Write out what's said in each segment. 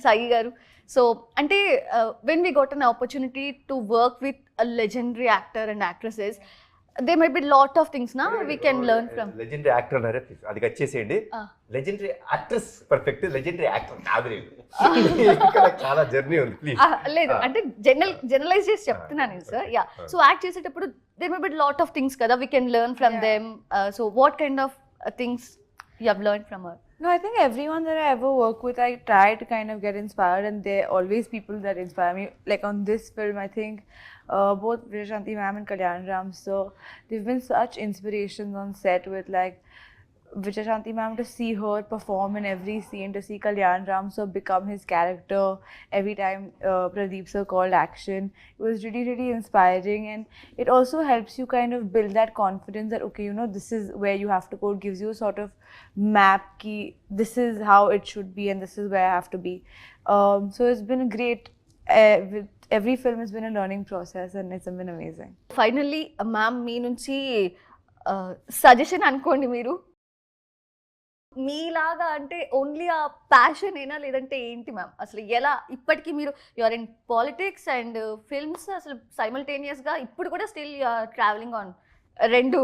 సాయి గారు. సో అంటే when we got an opportunity to work with a legendary actor and actresses, there might be lot of things na we can learn from. Legendary actor అన్నారే please అది cut చేసేయండి. Legendary actress perfect, legendary actor కాదు లేదు. ఇక్కడ చాలా journey ఉంది please. లేదు అంటే జనరలైజ్ చేసి చెప్తున్నాను సార్. యా, సో యాక్ట్ చేసేటప్పుడు there might be lot of things kada we can learn from them. So what kind of things you have learned from her? No, I think everyone that I ever work with, I try to kind of get inspired, and they're always people that inspire me. Like on this film, I think both Vijayashanti ma'am and Kalyan Ram, so they've been such inspirations on set with like Vijayashanti ma'am, to see her perform in every scene, to see Kalyan Ram so become his character every time Pradeep sir called action. It was really, really inspiring, and it also helps you kind of build that confidence that okay, you know, this is where you have to go. It gives you a sort of map ki this is how it should be and this is where I have to be. So it's been a great with every film has been a learning process and it's been amazing. Finally ma'am మీ నుంచి suggestion అనుకోండి, మీరు మీలాగా అంటే only ఆ passion ఏనా లేదంటే ఏంటి మ్యామ్? అసలు ఎలా ఇప్పటికీ మీరు you are in politics and films, అసలు సైమల్టేనియస్గా ఇప్పుడు కూడా స్టిల్ యూఆర్ ట్రావెలింగ్ ఆన్ 2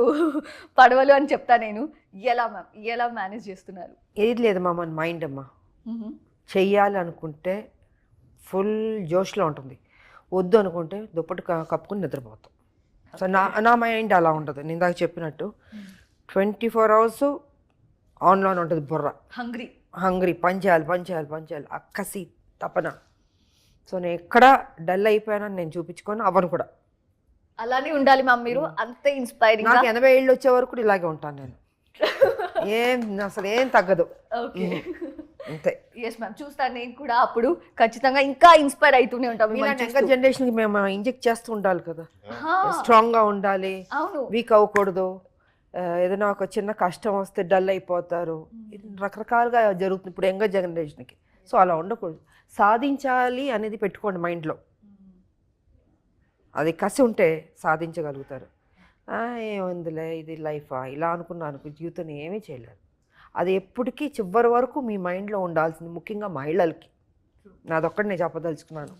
పడవలు అని చెప్తా నేను. ఎలా మ్యామ్, ఎలా మేనేజ్ చేస్తున్నారు? ఏది లేదు మా మన మైండ్ అమ్మా, చెయ్యాలి అనుకుంటే ఫుల్ జోష్లో ఉంటుంది, వద్దు అనుకుంటే దుప్పటి కప్పుకుని నిద్రపోతాం. సో నా మైండ్ అలా ఉంటుంది. నేను ఇందాక చెప్పినట్టు 24 hours ఆన్లోనే ఉంటుంది బుర్ర, హంగ్రీ పని చేయాలి అక్కసి తపన. సో నేను ఎక్కడ డల్ అయిపోయానని నేను చూపించుకొని అవ్వను కూడా. అలానే ఉండాలి మ్యామ్, మీరు అంతే ఇన్స్పైరింగ్. నాకు 80 ఏళ్ళు వచ్చే వరకు కూడా ఇలాగే ఉంటాను నేను, అసలు ఏం తగ్గదు. అంతే. ఎస్ మ్యామ్, చూస్తాను నేను కూడా. అప్పుడు ఖచ్చితంగా ఇంకా ఇన్స్పైర్ అవుతూనే ఉంటాం. యంగర్ జనరేషన్కి మేము ఇంజెక్ట్ చేస్తూ ఉండాలి కదా, స్ట్రాంగ్గా ఉండాలి, వీక్ అవ్వకూడదు. ఏదైనా ఒక చిన్న కష్టం వస్తే డల్ అయిపోతారు, రకరకాలుగా జరుగుతుంది ఇప్పుడు యంగర్ జనరేషన్కి. సో అలా ఉండకూడదు, సాధించాలి అనేది పెట్టుకోండి మైండ్లో. అది కసి ఉంటే సాధించగలుగుతారు. ఏముందిలే ఇది లైఫా ఇలా అనుకున్నాను, జీవితం ఏమీ చేయలేరు. అది ఎప్పటికీ చివరి వరకు మీ మైండ్లో ఉండాల్సింది, ముఖ్యంగా మహిళలకి. నాదొక్కటి నేను చెప్పదలుచుకున్నాను.